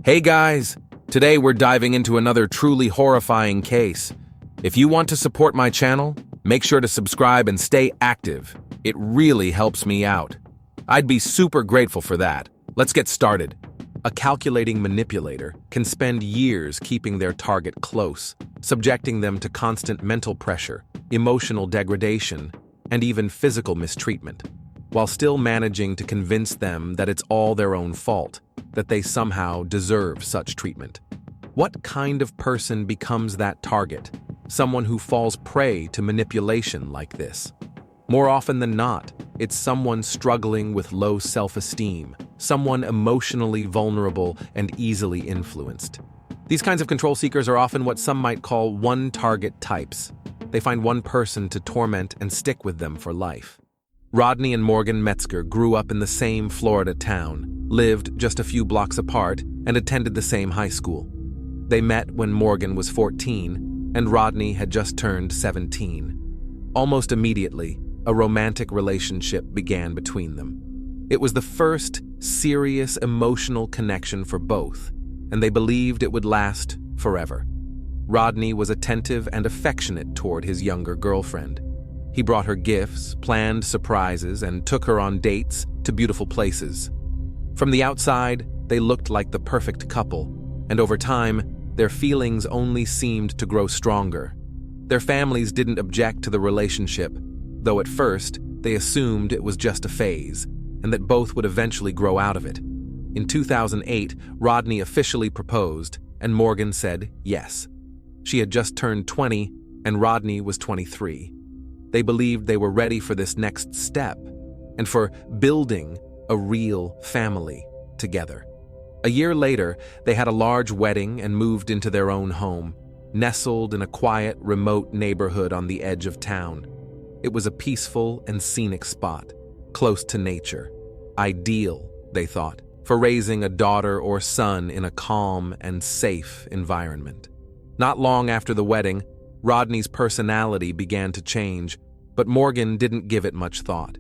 Hey guys! Today we're diving into another truly horrifying case. If you want to support my channel, make sure to subscribe and stay active. It really helps me out. I'd be super grateful for that. Let's get started. A calculating manipulator can spend years keeping their target close, subjecting them to constant mental pressure, emotional degradation, and even physical mistreatment, while still managing to convince them that it's all their own fault, that they somehow deserve such treatment. What kind of person becomes that target? Someone who falls prey to manipulation like this? More often than not, it's someone struggling with low self-esteem, someone emotionally vulnerable and easily influenced. These kinds of control seekers are often what some might call one-target types. They find one person to torment and stick with them for life. Rodney and Morgan Metzger grew up in the same Florida town, lived just a few blocks apart, and attended the same high school. They met when Morgan was 14 and Rodney had just turned 17. Almost immediately, a romantic relationship began between them. It was the first serious emotional connection for both, and they believed it would last forever. Rodney was attentive and affectionate toward his younger girlfriend. He brought her gifts, planned surprises, and took her on dates to beautiful places. From the outside, they looked like the perfect couple, and over time, their feelings only seemed to grow stronger. Their families didn't object to the relationship, though at first, they assumed it was just a phase, and that both would eventually grow out of it. In 2008, Rodney officially proposed, and Morgan said yes. She had just turned 20, and Rodney was 23. They believed they were ready for this next step, and for building a real family together. A year later, they had a large wedding and moved into their own home, nestled in a quiet, remote neighborhood on the edge of town. It was a peaceful and scenic spot, close to nature. Ideal, they thought, for raising a daughter or son in a calm and safe environment. Not long after the wedding, Rodney's personality began to change, but Morgan didn't give it much thought.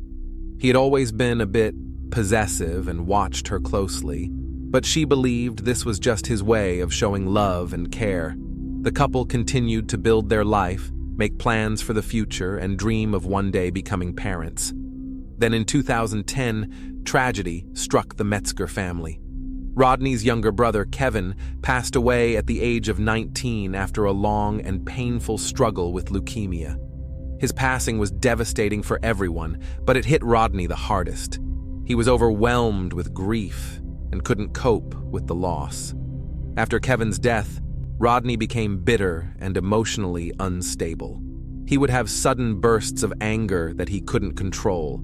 He had always been a bit possessive and watched her closely, but she believed this was just his way of showing love and care. The couple continued to build their life, make plans for the future, and dream of one day becoming parents. Then in 2010, tragedy struck the Metzger family. Rodney's younger brother, Kevin, passed away at the age of 19 after a long and painful struggle with leukemia. His passing was devastating for everyone, but it hit Rodney the hardest. He was overwhelmed with grief and couldn't cope with the loss. After Kevin's death, Rodney became bitter and emotionally unstable. He would have sudden bursts of anger that he couldn't control.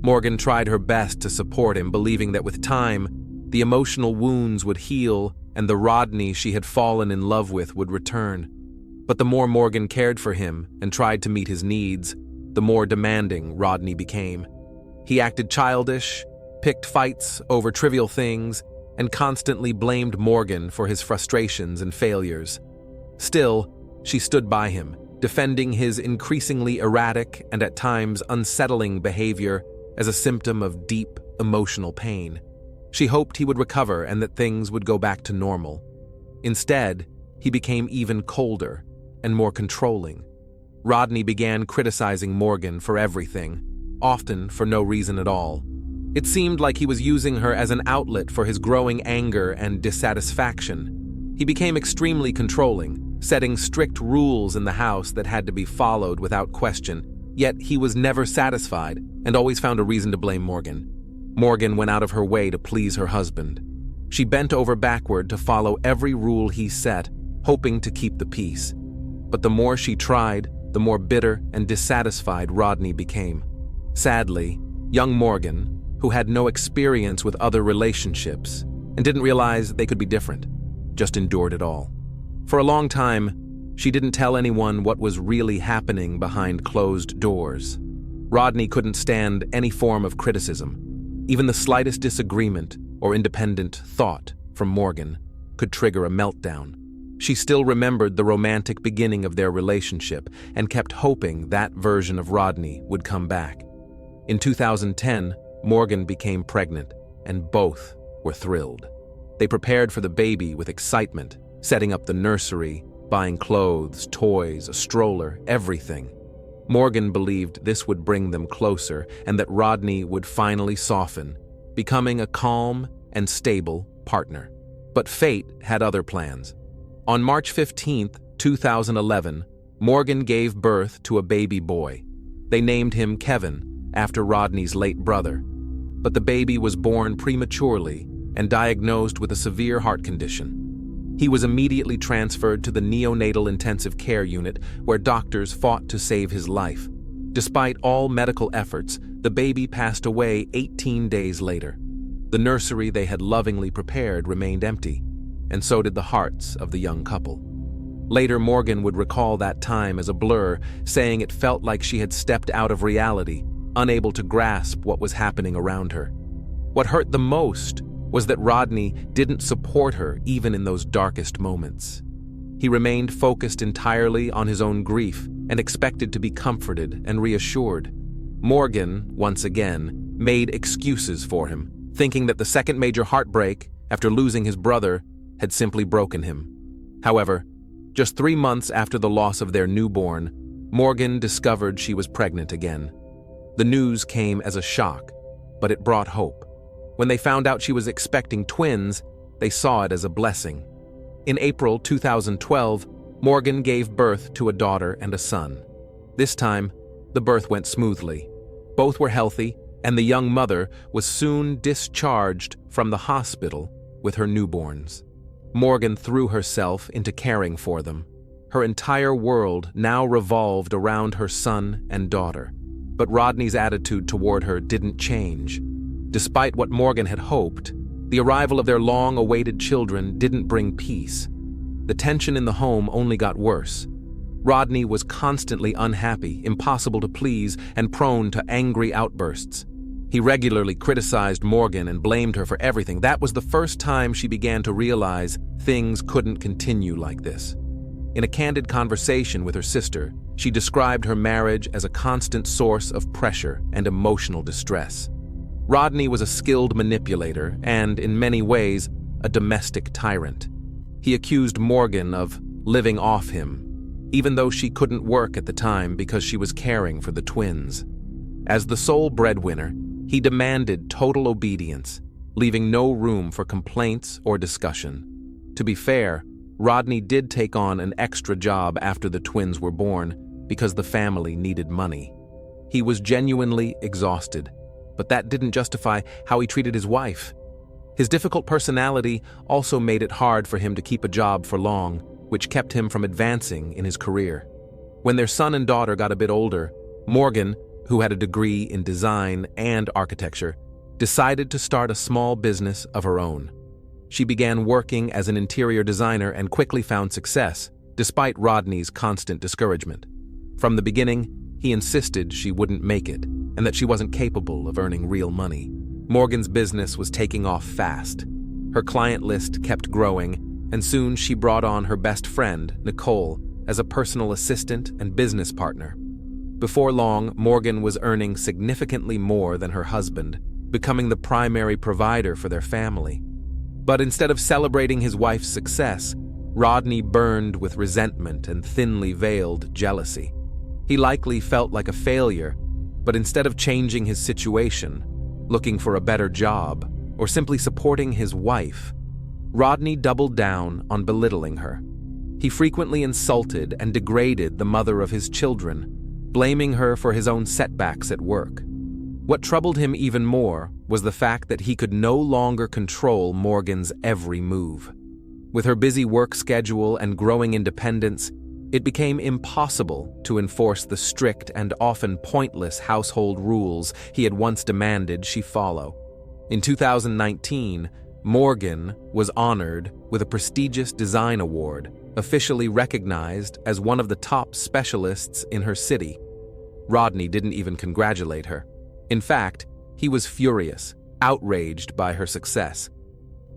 Morgan tried her best to support him, believing that with time, the emotional wounds would heal and the Rodney she had fallen in love with would return. But the more Morgan cared for him and tried to meet his needs, the more demanding Rodney became. He acted childish, picked fights over trivial things, and constantly blamed Morgan for his frustrations and failures. Still, she stood by him, defending his increasingly erratic and at times unsettling behavior as a symptom of deep emotional pain. She hoped he would recover and that things would go back to normal. Instead, he became even colder and more controlling. Rodney began criticizing Morgan for everything, often for no reason at all. It seemed like he was using her as an outlet for his growing anger and dissatisfaction. He became extremely controlling, setting strict rules in the house that had to be followed without question, yet he was never satisfied and always found a reason to blame Morgan. Morgan went out of her way to please her husband. She bent over backward to follow every rule he set, hoping to keep the peace. But the more she tried, the more bitter and dissatisfied Rodney became. Sadly, young Morgan, who had no experience with other relationships and didn't realize they could be different, just endured it all. For a long time, she didn't tell anyone what was really happening behind closed doors. Rodney couldn't stand any form of criticism. Even the slightest disagreement or independent thought from Morgan could trigger a meltdown. She still remembered the romantic beginning of their relationship and kept hoping that version of Rodney would come back. In 2010, Morgan became pregnant, and both were thrilled. They prepared for the baby with excitement, setting up the nursery, buying clothes, toys, a stroller, everything. Morgan believed this would bring them closer and that Rodney would finally soften, becoming a calm and stable partner. But fate had other plans. On March 15, 2011, Morgan gave birth to a baby boy. They named him Kevin, after Rodney's late brother. But the baby was born prematurely and diagnosed with a severe heart condition. He was immediately transferred to the neonatal intensive care unit where doctors fought to save his life. Despite all medical efforts, the baby passed away 18 days later. The nursery they had lovingly prepared remained empty, and so did the hearts of the young couple. Later, Morgan would recall that time as a blur, saying it felt like she had stepped out of reality, unable to grasp what was happening around her. What hurt the most was that Rodney didn't support her even in those darkest moments. He remained focused entirely on his own grief and expected to be comforted and reassured. Morgan, once again, made excuses for him, thinking that the second major heartbreak, after losing his brother, had simply broken him. However, just 3 months after the loss of their newborn, Morgan discovered she was pregnant again. The news came as a shock, but it brought hope. When they found out she was expecting twins, they saw it as a blessing. In April 2012, Morgan gave birth to a daughter and a son. This time, the birth went smoothly. Both were healthy, and the young mother was soon discharged from the hospital with her newborns. Morgan threw herself into caring for them. Her entire world now revolved around her son and daughter. But Rodney's attitude toward her didn't change. Despite what Morgan had hoped, the arrival of their long-awaited children didn't bring peace. The tension in the home only got worse. Rodney was constantly unhappy, impossible to please, and prone to angry outbursts. He regularly criticized Morgan and blamed her for everything. That was the first time she began to realize things couldn't continue like this. In a candid conversation with her sister, she described her marriage as a constant source of pressure and emotional distress. Rodney was a skilled manipulator and, in many ways, a domestic tyrant. He accused Morgan of living off him, even though she couldn't work at the time because she was caring for the twins. As the sole breadwinner, he demanded total obedience, leaving no room for complaints or discussion. To be fair, Rodney did take on an extra job after the twins were born because the family needed money. He was genuinely exhausted, but that didn't justify how he treated his wife. His difficult personality also made it hard for him to keep a job for long, which kept him from advancing in his career. When their son and daughter got a bit older, Morgan, who had a degree in design and architecture, decided to start a small business of her own. She began working as an interior designer and quickly found success, despite Rodney's constant discouragement. From the beginning, he insisted she wouldn't make it, and that she wasn't capable of earning real money. Morgan's business was taking off fast. Her client list kept growing, and soon she brought on her best friend, Nicole, as a personal assistant and business partner. Before long, Morgan was earning significantly more than her husband, becoming the primary provider for their family. But instead of celebrating his wife's success, Rodney burned with resentment and thinly veiled jealousy. He likely felt like a failure, but instead of changing his situation, looking for a better job, or simply supporting his wife, Rodney doubled down on belittling her. He frequently insulted and degraded the mother of his children, blaming her for his own setbacks at work. What troubled him even more was the fact that he could no longer control Morgan's every move. With her busy work schedule and growing independence, it became impossible to enforce the strict and often pointless household rules he had once demanded she follow. In 2019, Morgan was honored with a prestigious design award, officially recognized as one of the top specialists in her city. Rodney didn't even congratulate her. In fact, he was furious, outraged by her success.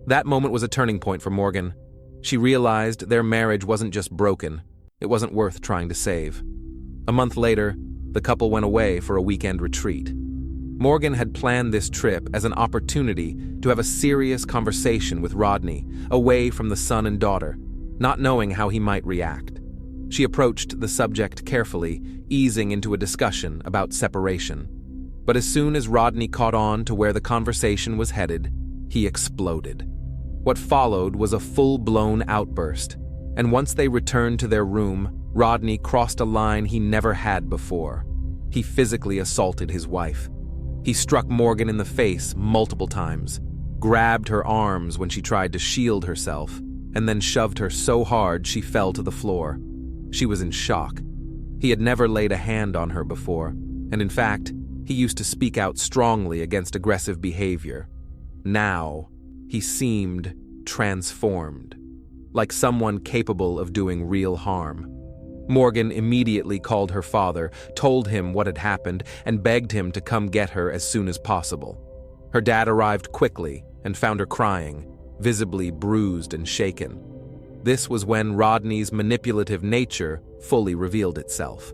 That moment was a turning point for Morgan. She realized their marriage wasn't just broken, it wasn't worth trying to save. A month later, the couple went away for a weekend retreat. Morgan had planned this trip as an opportunity to have a serious conversation with Rodney, away from the son and daughter, not knowing how he might react. She approached the subject carefully, easing into a discussion about separation. But as soon as Rodney caught on to where the conversation was headed, he exploded. What followed was a full-blown outburst, and once they returned to their room, Rodney crossed a line he never had before. He physically assaulted his wife. He struck Morgan in the face multiple times, grabbed her arms when she tried to shield herself, and then shoved her so hard she fell to the floor. She was in shock. He had never laid a hand on her before, and in fact, he used to speak out strongly against aggressive behavior. Now, he seemed transformed, like someone capable of doing real harm. Morgan immediately called her father, told him what had happened, and begged him to come get her as soon as possible. Her dad arrived quickly and found her crying, visibly bruised and shaken. This was when Rodney's manipulative nature fully revealed itself.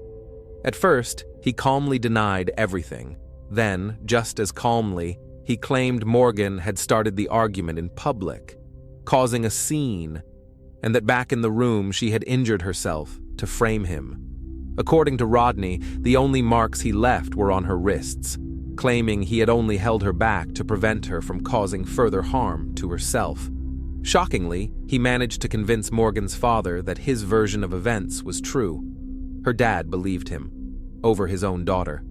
At first, he calmly denied everything. Then, just as calmly, he claimed Morgan had started the argument in public, causing a scene, and that back in the room she had injured herself to frame him. According to Rodney, the only marks he left were on her wrists, claiming he had only held her back to prevent her from causing further harm to herself. Shockingly, he managed to convince Morgan's father that his version of events was true. Her dad believed him, over his own daughter.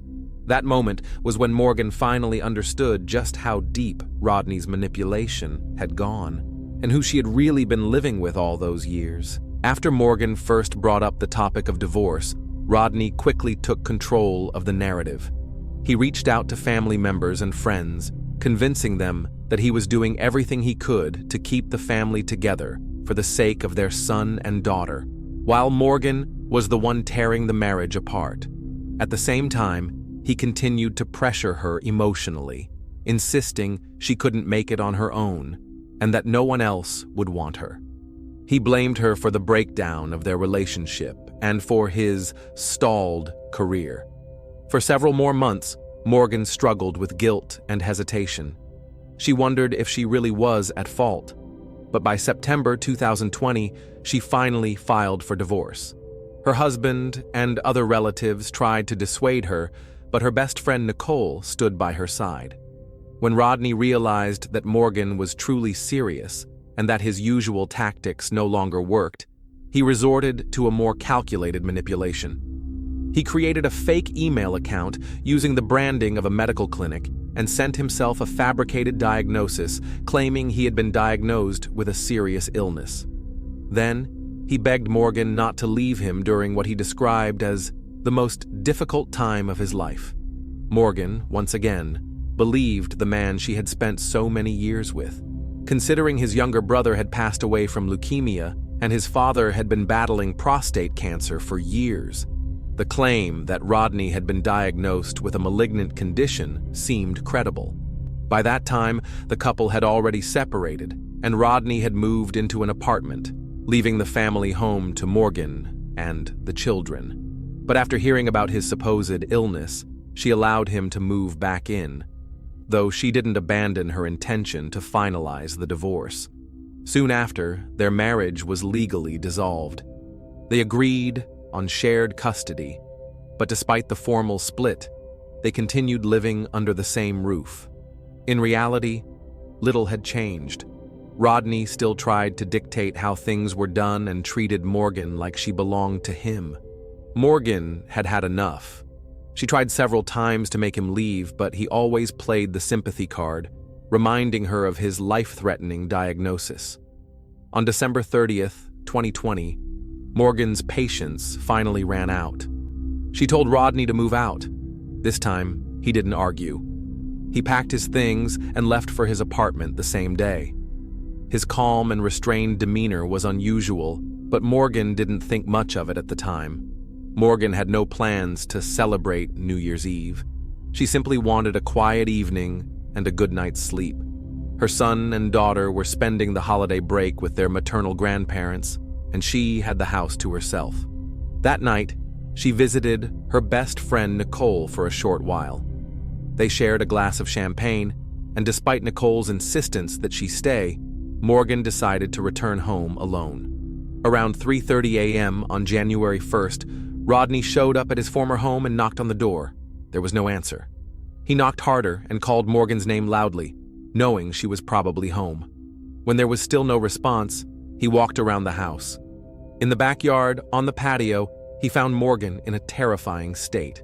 That moment was when Morgan finally understood just how deep Rodney's manipulation had gone, and who she had really been living with all those years. After Morgan first brought up the topic of divorce, Rodney quickly took control of the narrative. He reached out to family members and friends, convincing them that he was doing everything he could to keep the family together for the sake of their son and daughter, while Morgan was the one tearing the marriage apart. At the same time, he continued to pressure her emotionally, insisting she couldn't make it on her own and that no one else would want her. He blamed her for the breakdown of their relationship and for his stalled career. For several more months, Morgan struggled with guilt and hesitation. She wondered if she really was at fault. But by September 2020, she finally filed for divorce. Her husband and other relatives tried to dissuade her, but her best friend Nicole stood by her side. When Rodney realized that Morgan was truly serious and that his usual tactics no longer worked, he resorted to a more calculated manipulation. He created a fake email account using the branding of a medical clinic and sent himself a fabricated diagnosis claiming he had been diagnosed with a serious illness. Then, he begged Morgan not to leave him during what he described as the most difficult time of his life. Morgan, once again, believed the man she had spent so many years with. Considering his younger brother had passed away from leukemia and his father had been battling prostate cancer for years, the claim that Rodney had been diagnosed with a malignant condition seemed credible. By that time, the couple had already separated, and Rodney had moved into an apartment, leaving the family home to Morgan and the children. But after hearing about his supposed illness, she allowed him to move back in, though she didn't abandon her intention to finalize the divorce. Soon after, their marriage was legally dissolved. They agreed on shared custody, but despite the formal split, they continued living under the same roof. In reality, little had changed. Rodney still tried to dictate how things were done and treated Morgan like she belonged to him. Morgan had had enough. She tried several times to make him leave, but he always played the sympathy card, reminding her of his life-threatening diagnosis. On December 30th, 2020, Morgan's patience finally ran out. She told Rodney to move out. This time, he didn't argue. He packed his things and left for his apartment the same day. His calm and restrained demeanor was unusual, but Morgan didn't think much of it at the time. Morgan had no plans to celebrate New Year's Eve. She simply wanted a quiet evening and a good night's sleep. Her son and daughter were spending the holiday break with their maternal grandparents, and she had the house to herself. That night, she visited her best friend Nicole for a short while. They shared a glass of champagne, and despite Nicole's insistence that she stay, Morgan decided to return home alone. Around 3:30 a.m. on January 1st, Rodney showed up at his former home and knocked on the door. There was no answer. He knocked harder and called Morgan's name loudly, knowing she was probably home. When there was still no response, he walked around the house. In the backyard, on the patio, he found Morgan in a terrifying state.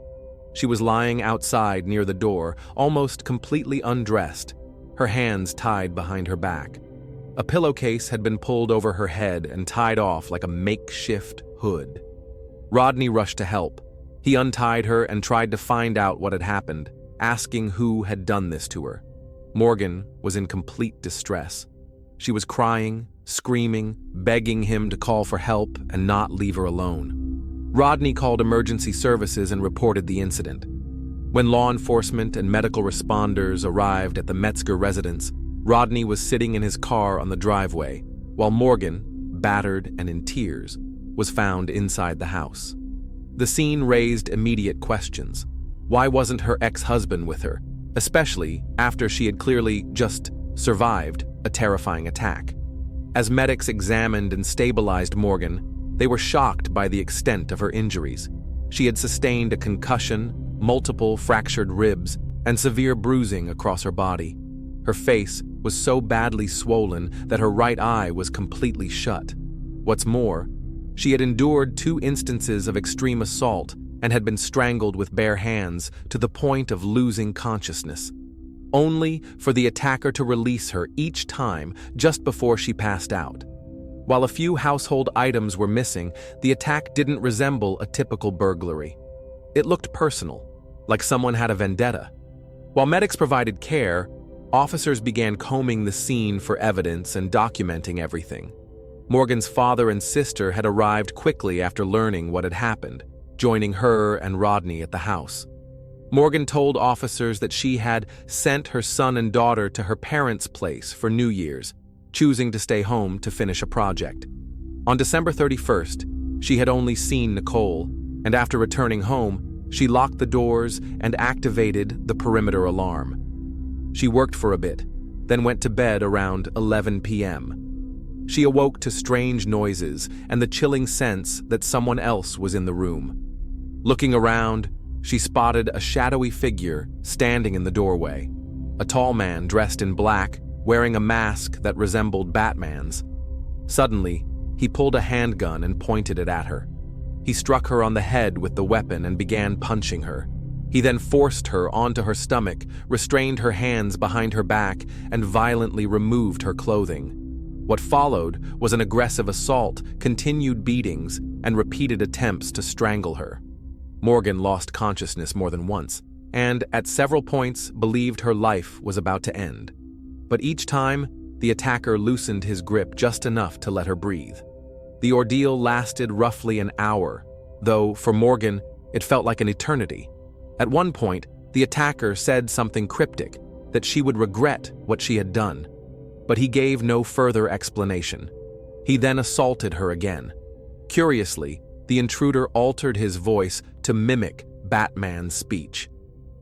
She was lying outside near the door, almost completely undressed, her hands tied behind her back. A pillowcase had been pulled over her head and tied off like a makeshift hood. Rodney rushed to help. He untied her and tried to find out what had happened, asking who had done this to her. Morgan was in complete distress. She was crying, screaming, begging him to call for help and not leave her alone. Rodney called emergency services and reported the incident. When law enforcement and medical responders arrived at the Metzger residence, Rodney was sitting in his car on the driveway, while Morgan, battered and in tears, was found inside the house. The scene raised immediate questions. Why wasn't her ex-husband with her, especially after she had clearly just survived a terrifying attack? As medics examined and stabilized Morgan, they were shocked by the extent of her injuries. She had sustained a concussion, multiple fractured ribs, and severe bruising across her body. Her face was so badly swollen that her right eye was completely shut. What's more, she had endured 2 instances of extreme assault and had been strangled with bare hands to the point of losing consciousness, only for the attacker to release her each time just before she passed out. While a few household items were missing, the attack didn't resemble a typical burglary. It looked personal, like someone had a vendetta. While medics provided care, officers began combing the scene for evidence and documenting everything. Morgan's father and sister had arrived quickly after learning what had happened, joining her and Rodney at the house. Morgan told officers that she had sent her son and daughter to her parents' place for New Year's, choosing to stay home to finish a project. On December 31st, she had only seen Nicole, and after returning home, she locked the doors and activated the perimeter alarm. She worked for a bit, then went to bed around 11 p.m. She awoke to strange noises and the chilling sense that someone else was in the room. Looking around, she spotted a shadowy figure standing in the doorway. A tall man dressed in black, wearing a mask that resembled Batman's. Suddenly, he pulled a handgun and pointed it at her. He struck her on the head with the weapon and began punching her. He then forced her onto her stomach, restrained her hands behind her back, and violently removed her clothing. What followed was an aggressive assault, continued beatings, and repeated attempts to strangle her. Morgan lost consciousness more than once, and at several points believed her life was about to end. But each time, the attacker loosened his grip just enough to let her breathe. The ordeal lasted roughly an hour, though for Morgan, it felt like an eternity. At one point, the attacker said something cryptic, that she would regret what she had done. But he gave no further explanation. He then assaulted her again. Curiously, the intruder altered his voice to mimic Batman's speech.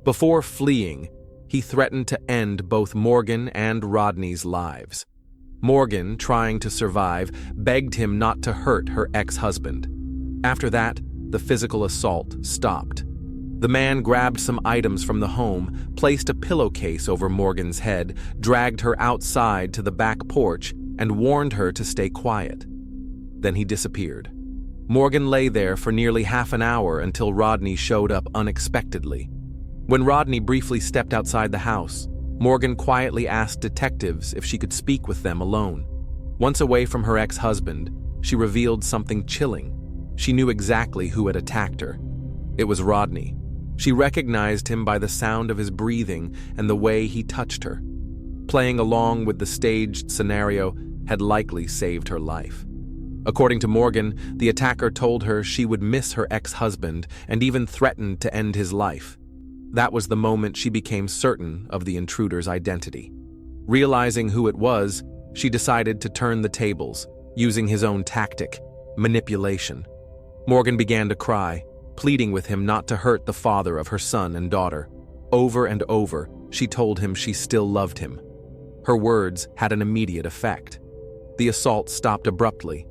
Before fleeing, he threatened to end both Morgan and Rodney's lives. Morgan, trying to survive, begged him not to hurt her ex-husband. After that, the physical assault stopped. The man grabbed some items from the home, placed a pillowcase over Morgan's head, dragged her outside to the back porch, and warned her to stay quiet. Then he disappeared. Morgan lay there for nearly half an hour until Rodney showed up unexpectedly. When Rodney briefly stepped outside the house, Morgan quietly asked detectives if she could speak with them alone. Once away from her ex-husband, she revealed something chilling. She knew exactly who had attacked her. It was Rodney. She recognized him by the sound of his breathing and the way he touched her. Playing along with the staged scenario had likely saved her life. According to Morgan, the attacker told her she would miss her ex-husband and even threatened to end his life. That was the moment she became certain of the intruder's identity. Realizing who it was, she decided to turn the tables, using his own tactic, manipulation. Morgan began to cry, pleading with him not to hurt the father of her son and daughter. Over and over, she told him she still loved him. Her words had an immediate effect. The assault stopped abruptly.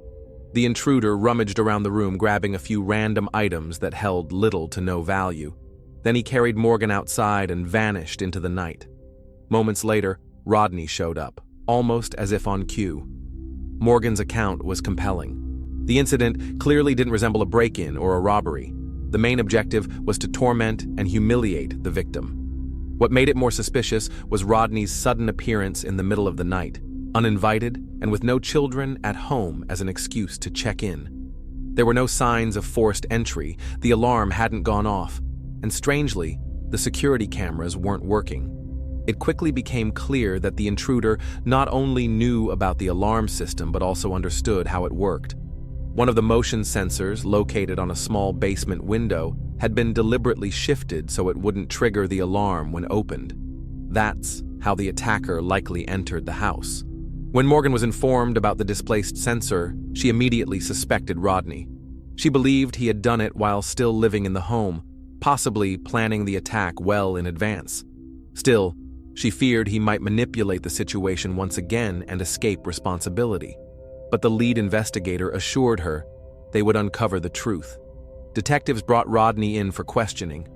The intruder rummaged around the room, grabbing a few random items that held little to no value. Then he carried Morgan outside and vanished into the night. Moments later, Rodney showed up, almost as if on cue. Morgan's account was compelling. The incident clearly didn't resemble a break-in or a robbery. The main objective was to torment and humiliate the victim. What made it more suspicious was Rodney's sudden appearance in the middle of the night, uninvited and with no children at home as an excuse to check in. There were no signs of forced entry, the alarm hadn't gone off, and strangely, the security cameras weren't working. It quickly became clear that the intruder not only knew about the alarm system but also understood how it worked. One of the motion sensors, located on a small basement window, had been deliberately shifted so it wouldn't trigger the alarm when opened. That's how the attacker likely entered the house. When Morgan was informed about the displaced sensor, she immediately suspected Rodney. She believed he had done it while still living in the home, possibly planning the attack well in advance. Still, she feared he might manipulate the situation once again and escape responsibility. But the lead investigator assured her they would uncover the truth. Detectives brought Rodney in for questioning.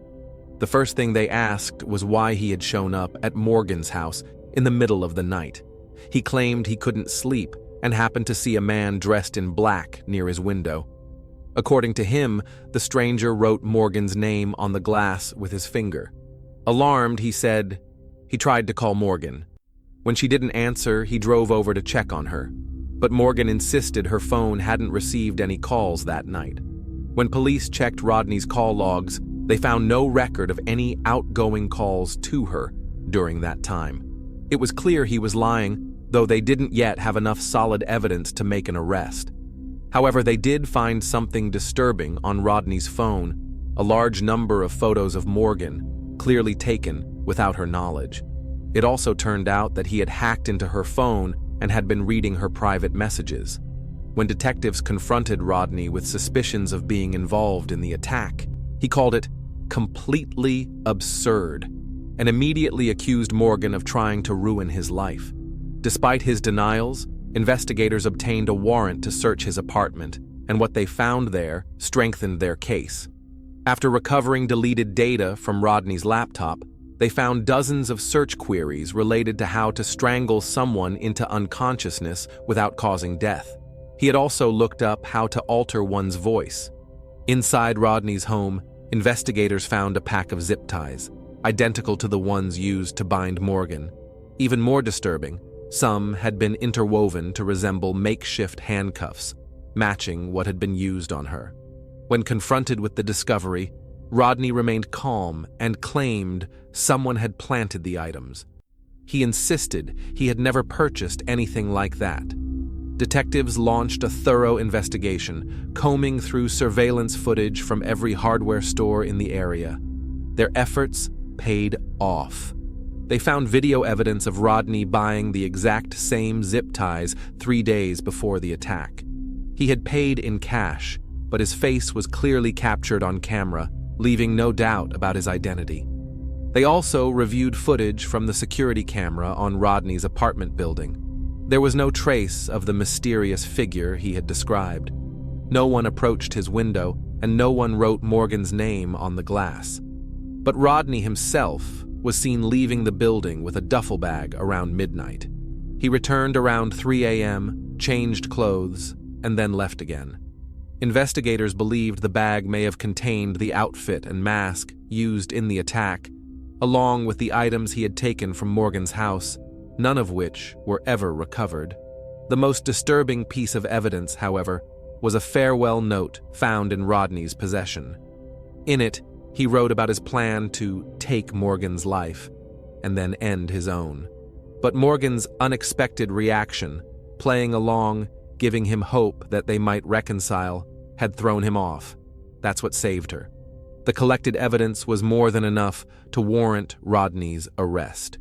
The first thing they asked was why he had shown up at Morgan's house in the middle of the night. He claimed he couldn't sleep and happened to see a man dressed in black near his window. According to him, the stranger wrote Morgan's name on the glass with his finger. Alarmed, he said he tried to call Morgan. When she didn't answer, he drove over to check on her. But Morgan insisted her phone hadn't received any calls that night. When police checked Rodney's call logs, they found no record of any outgoing calls to her during that time. It was clear he was lying, though they didn't yet have enough solid evidence to make an arrest. However, they did find something disturbing on Rodney's phone, a large number of photos of Morgan, clearly taken without her knowledge. It also turned out that he had hacked into her phone and had been reading her private messages. When detectives confronted Rodney with suspicions of being involved in the attack, he called it completely absurd and immediately accused Morgan of trying to ruin his life. Despite his denials, investigators obtained a warrant to search his apartment, and what they found there strengthened their case. After recovering deleted data from Rodney's laptop, they found dozens of search queries related to how to strangle someone into unconsciousness without causing death. He had also looked up how to alter one's voice. Inside Rodney's home, investigators found a pack of zip ties, identical to the ones used to bind Morgan. Even more disturbing, some had been interwoven to resemble makeshift handcuffs, matching what had been used on her. When confronted with the discovery, Rodney remained calm and claimed someone had planted the items. He insisted he had never purchased anything like that. Detectives launched a thorough investigation, combing through surveillance footage from every hardware store in the area. Their efforts paid off. They found video evidence of Rodney buying the exact same zip ties 3 days before the attack. He had paid in cash, but his face was clearly captured on camera, leaving no doubt about his identity. They also reviewed footage from the security camera on Rodney's apartment building. There was no trace of the mysterious figure he had described. No one approached his window, and no one wrote Morgan's name on the glass. But Rodney himself was seen leaving the building with a duffel bag around midnight. He returned around 3 a.m., changed clothes, and then left again. Investigators believed the bag may have contained the outfit and mask used in the attack, along with the items he had taken from Morgan's house, none of which were ever recovered. The most disturbing piece of evidence, however, was a farewell note found in Rodney's possession. In it, he wrote about his plan to take Morgan's life and then end his own. But Morgan's unexpected reaction, playing along, giving him hope that they might reconcile, had thrown him off. That's what saved her. The collected evidence was more than enough to warrant Rodney's arrest.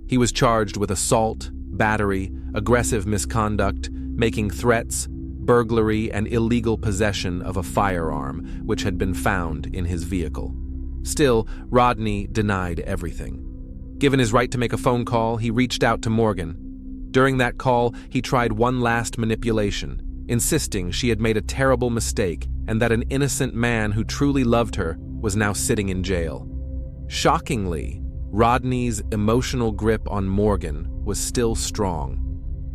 He was charged with assault, battery, aggressive misconduct, making threats, burglary, and illegal possession of a firearm which had been found in his vehicle. Still, Rodney denied everything. Given his right to make a phone call, he reached out to Morgan. During that call, he tried one last manipulation, insisting she had made a terrible mistake and that an innocent man who truly loved her was now sitting in jail. Shockingly, Rodney's emotional grip on Morgan was still strong.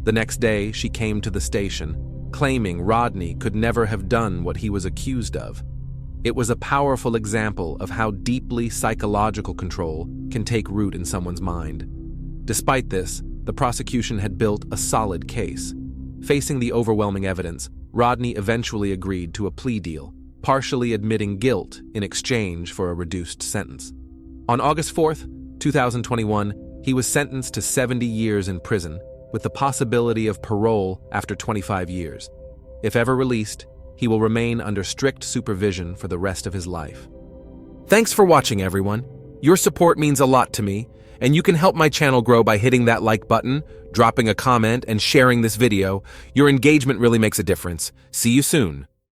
The next day, she came to the station, claiming Rodney could never have done what he was accused of. It was a powerful example of how deeply psychological control can take root in someone's mind. Despite this, the prosecution had built a solid case. Facing the overwhelming evidence, Rodney eventually agreed to a plea deal, partially admitting guilt in exchange for a reduced sentence. On August 4th, 2021, he was sentenced to 70 years in prison, with the possibility of parole after 25 years. If ever released, he will remain under strict supervision for the rest of his life. Thanks for watching, everyone. Your support means a lot to me, and you can help my channel grow by hitting that like button, dropping a comment, and sharing this video. Your engagement really makes a difference. See you soon.